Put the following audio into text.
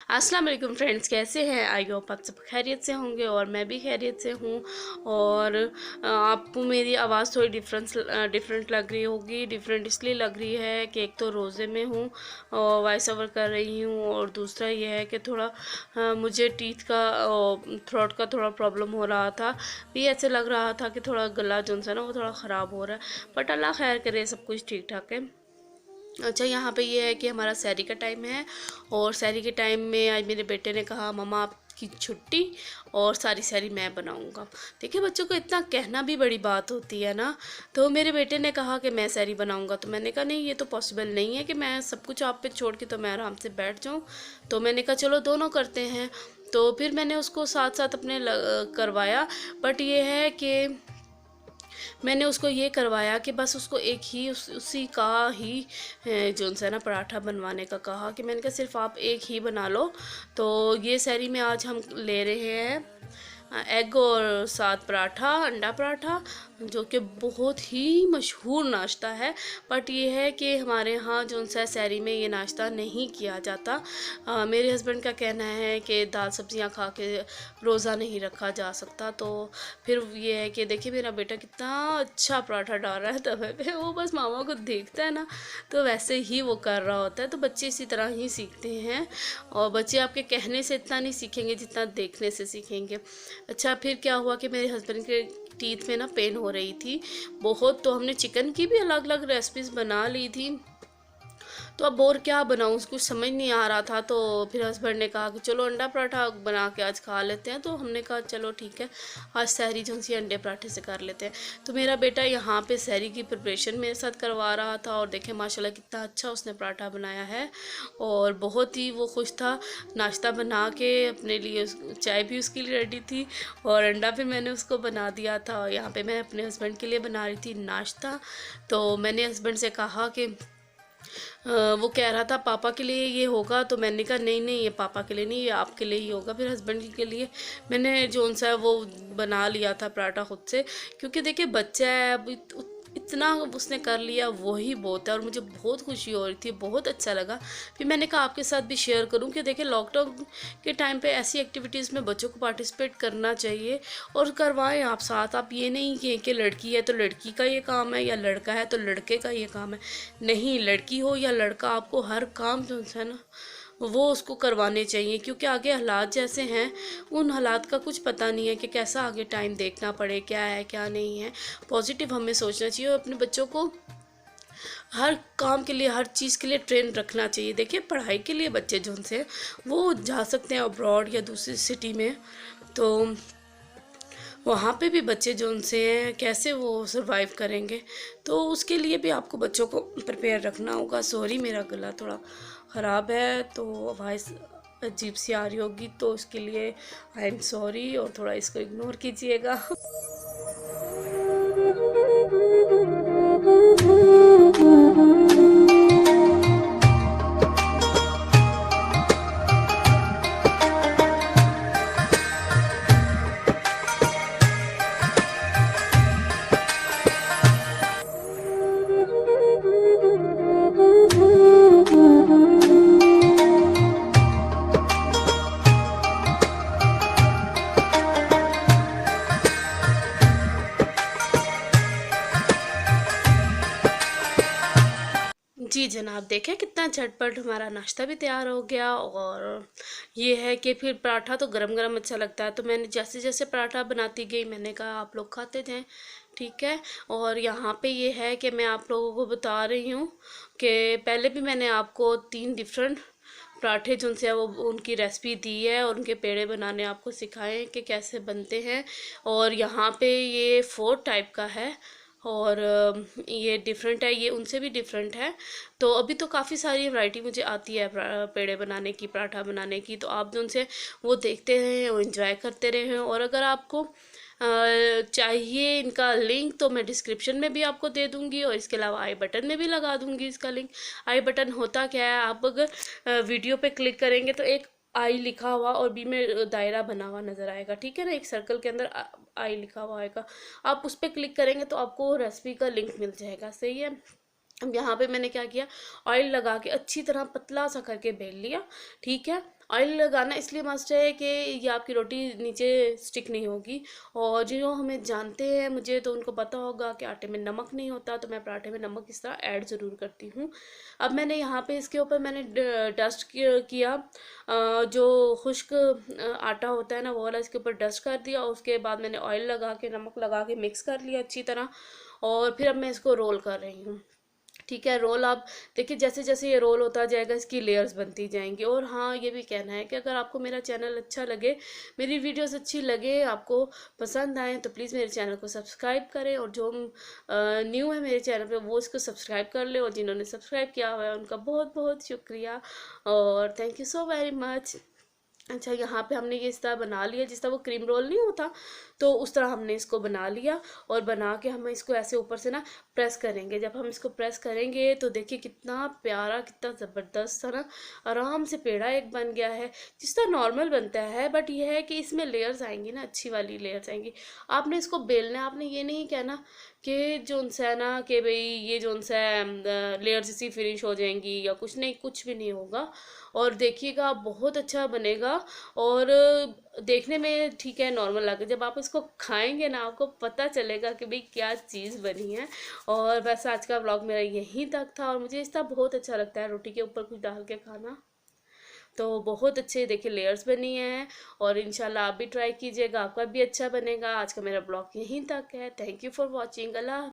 अस्सलाम वालेकुम फ्रेंड्स, कैसे हैं? आई होप आप सब खैरियत से होंगे और मैं भी खैरियत से हूँ। और आपको मेरी आवाज़ थोड़ी डिफरेंट लग रही होगी। डिफरेंट इसलिए लग रही है कि एक तो रोज़े में हूँ और वॉइस ओवर कर रही हूँ, और दूसरा ये है कि थोड़ा मुझे टीथ का थ्रोट का थोड़ा प्रॉब्लम हो रहा था। भी ऐसे लग रहा था कि थोड़ा गला जो है ना वो थोड़ा ख़राब हो रहा है, बट अल्लाह खैर करे, सब कुछ ठीक ठाक है। अच्छा, यहाँ पे ये है कि हमारा सैरी का टाइम है, और सैरी के टाइम में आज मेरे बेटे ने कहा मम्मा आपकी छुट्टी और सारी सैरी मैं बनाऊँगा। देखिए, बच्चों को इतना कहना भी बड़ी बात होती है ना। तो मेरे बेटे ने कहा कि मैं सैरी बनाऊँगा, तो मैंने कहा नहीं, ये तो पॉसिबल नहीं है कि मैं सब कुछ आप पे छोड़ के तो मैं आराम से बैठ जाऊँ। तो मैंने कहा चलो दोनों करते हैं। तो फिर मैंने उसको साथ साथ अपने करवाया। बट ये है कि मैंने उसको ये करवाया कि बस उसको एक ही उसी का ही जो है ना पराठा बनवाने का कहा, कि मैंने कहा सिर्फ आप एक ही बना लो। तो ये सैरी में आज हम ले रहे हैं एग और साथ पराठा, अंडा पराठा, जो कि बहुत ही मशहूर नाश्ता है। बट ये है कि हमारे यहाँ जो सा सैरी में ये नाश्ता नहीं किया जाता। मेरे हस्बैंड का कहना है कि दाल सब्जियां खा के रोज़ा नहीं रखा जा सकता। तो फिर ये है कि देखिए मेरा बेटा कितना अच्छा पराठा डाल रहा है तवे पे। वो बस मामा को देखता है ना, तो वैसे ही वो कर रहा होता है। तो बच्चे इसी तरह ही सीखते हैं, और बच्चे आपके कहने से इतना नहीं सीखेंगे जितना देखने से सीखेंगे। अच्छा, फिर क्या हुआ कि मेरे हस्बैंड के टीथ में ना पेन हो रही थी बहुत। तो हमने चिकन की भी अलग अलग रेसिपीज़ बना ली थी, तो अब और क्या बनाऊँ, कुछ समझ नहीं आ रहा था। तो फिर हस्बैंड ने कहा कि चलो अंडा पराठा बना के आज खा लेते हैं। तो हमने कहा चलो ठीक है, आज सहरी जो सी अंडे पराठे से कर लेते हैं। तो मेरा बेटा यहाँ पे सहरी की प्रिपरेशन मेरे साथ करवा रहा था, और देखे माशाल्लाह कितना अच्छा उसने पराठा बनाया है, और बहुत ही वो खुश था। नाश्ता बना के अपने लिए चाय भी उसके लिए रेडी थी, और अंडा भी मैंने उसको बना दिया था। यहाँ पे मैं अपने हस्बैंड के लिए बना रही थी नाश्ता। तो मैंने हस्बैंड से कहा कि वो कह रहा था पापा के लिए ये होगा, तो मैंने कहा नहीं नहीं, ये पापा के लिए नहीं, ये आपके लिए ही होगा। फिर हस्बैंड के लिए मैंने जो सा है वो बना लिया था पराठा खुद से, क्योंकि देखिए बच्चा है, अब इतना उसने कर लिया वही बहुत है। और मुझे बहुत खुशी हो रही थी, बहुत अच्छा लगा। फिर मैंने कहा आपके साथ भी शेयर करूं कि देखिए लॉकडाउन के टाइम पे ऐसी एक्टिविटीज़ में बच्चों को पार्टिसिपेट करना चाहिए, और करवाएं आप साथ। आप ये नहीं कि लड़की है तो लड़की का ये काम है, या लड़का है तो लड़के का ये काम है। नहीं, लड़की हो या लड़का, आपको हर काम जो है ना वो उसको करवाने चाहिए, क्योंकि आगे हालात जैसे हैं उन हालात का कुछ पता नहीं है कि कैसा आगे टाइम देखना पड़े, क्या है क्या नहीं है। पॉजिटिव हमें सोचना चाहिए, और अपने बच्चों को हर काम के लिए, हर चीज़ के लिए ट्रेन रखना चाहिए। देखिए पढ़ाई के लिए बच्चे जो से वो जा सकते हैं अब्रॉड या दूसरी सिटी में, तो वहाँ पे भी बच्चे जो उनसे हैं कैसे वो सरवाइव करेंगे। तो उसके लिए भी आपको बच्चों को प्रिपेयर रखना होगा। सॉरी, मेरा गला थोड़ा ख़राब है तो वॉइस अजीब सी आ रही होगी, तो उसके लिए आई एम सॉरी, और थोड़ा इसको इग्नोर कीजिएगा। जी जनाब, देखें कितना झटपट हमारा नाश्ता भी तैयार हो गया। और ये है कि फिर पराठा तो गरम गरम अच्छा लगता है, तो मैंने जैसे जैसे पराठा बनाती गई मैंने कहा आप लोग खाते जाएं, ठीक है। और यहाँ पे ये है कि मैं आप लोगों को बता रही हूँ कि पहले भी मैंने आपको 3 डिफरेंट पराठे जो से वो उनकी रेसिपी दी है, और उनके पेड़े बनाने आपको सिखाए कि कैसे बनते हैं। और यहाँ पे ये 4 टाइप का है, और ये डिफरेंट है, ये उनसे भी डिफरेंट है। तो अभी तो काफ़ी सारी वैरायटी मुझे आती है पेड़े बनाने की, पराठा बनाने की। तो आप जो उनसे वो देखते रहें और इन्जॉय करते रहें। और अगर आपको चाहिए इनका लिंक तो मैं डिस्क्रिप्शन में भी आपको दे दूंगी, और इसके अलावा आई बटन में भी लगा दूंगी इसका लिंक। आई बटन होता क्या है, आप अगर वीडियो पे क्लिक करेंगे तो एक आई लिखा हुआ और बी में दायरा बना हुआ नज़र आएगा, ठीक है ना। एक सर्कल के अंदर आई लिखा हुआ आएगा, आप उस पर क्लिक करेंगे तो आपको रेसिपी का लिंक मिल जाएगा, सही है। अब यहाँ पे मैंने क्या किया, ऑयल लगा के अच्छी तरह पतला सा करके बेल लिया, ठीक है। ऑयल लगाना इसलिए मस्ट है कि ये आपकी रोटी नीचे स्टिक नहीं होगी। और जो हमें जानते हैं, मुझे तो उनको पता होगा कि आटे में नमक नहीं होता, तो मैं पराठे में नमक इस तरह ऐड ज़रूर करती हूँ। अब मैंने यहाँ पे इसके ऊपर मैंने डस्ट किया, जो खुश्क आटा होता है ना वो वाला, इसके ऊपर डस्ट कर दिया। उसके बाद मैंने ऑयल लगा के, नमक लगा के मिक्स कर लिया अच्छी तरह। और फिर अब मैं इसको रोल कर रही हूँ। ठीक है, रोल आप देखिए, जैसे जैसे ये रोल होता जाएगा इसकी लेयर्स बनती जाएंगी। और हाँ, ये भी कहना है कि अगर आपको मेरा चैनल अच्छा लगे, मेरी वीडियोस अच्छी लगे, आपको पसंद आए, तो प्लीज़ मेरे चैनल को सब्सक्राइब करें। और जो न्यू है मेरे चैनल पे वो इसको सब्सक्राइब कर ले, और जिन्होंने सब्सक्राइब किया हुआ है उनका बहुत बहुत शुक्रिया और thank you so very much. अच्छा, यहाँ पे हमने ये इस तरह बना लिया, जिस तरह वो क्रीम रोल नहीं होता, तो उस तरह हमने इसको बना लिया। और बना के हम इसको ऐसे ऊपर से ना प्रेस करेंगे। जब हम इसको प्रेस करेंगे तो देखिए कितना प्यारा, कितना ज़बरदस्त सा ना आराम से पेड़ा एक बन गया है, जिस तरह नॉर्मल बनता है। बट ये है कि इसमें लेयर्स आएंगी ना, अच्छी वाली लेयर्स आएंगी। आपने इसको बेलना है, आपने ये नहीं कहना कि जोन सा है ना कि भाई ये जोन सा लेयर्स इसी फिनिश हो जाएंगी या कुछ नहीं, कुछ भी नहीं होगा। और देखिएगा बहुत अच्छा बनेगा। और देखने में ठीक है नॉर्मल लगे, जब आप इसको खाएंगे ना आपको पता चलेगा कि भाई क्या चीज़ बनी है। और बस आज का व्लॉग मेरा यहीं तक था। और मुझे इस तरह बहुत अच्छा लगता है रोटी के ऊपर कुछ डाल के खाना। तो बहुत अच्छे देखिए लेयर्स बनी हैं। और इंशाल्लाह आप भी ट्राई कीजिएगा, आपका भी अच्छा बनेगा। आज का मेरा ब्लॉग यहीं तक है। Thank you for watching. Allah.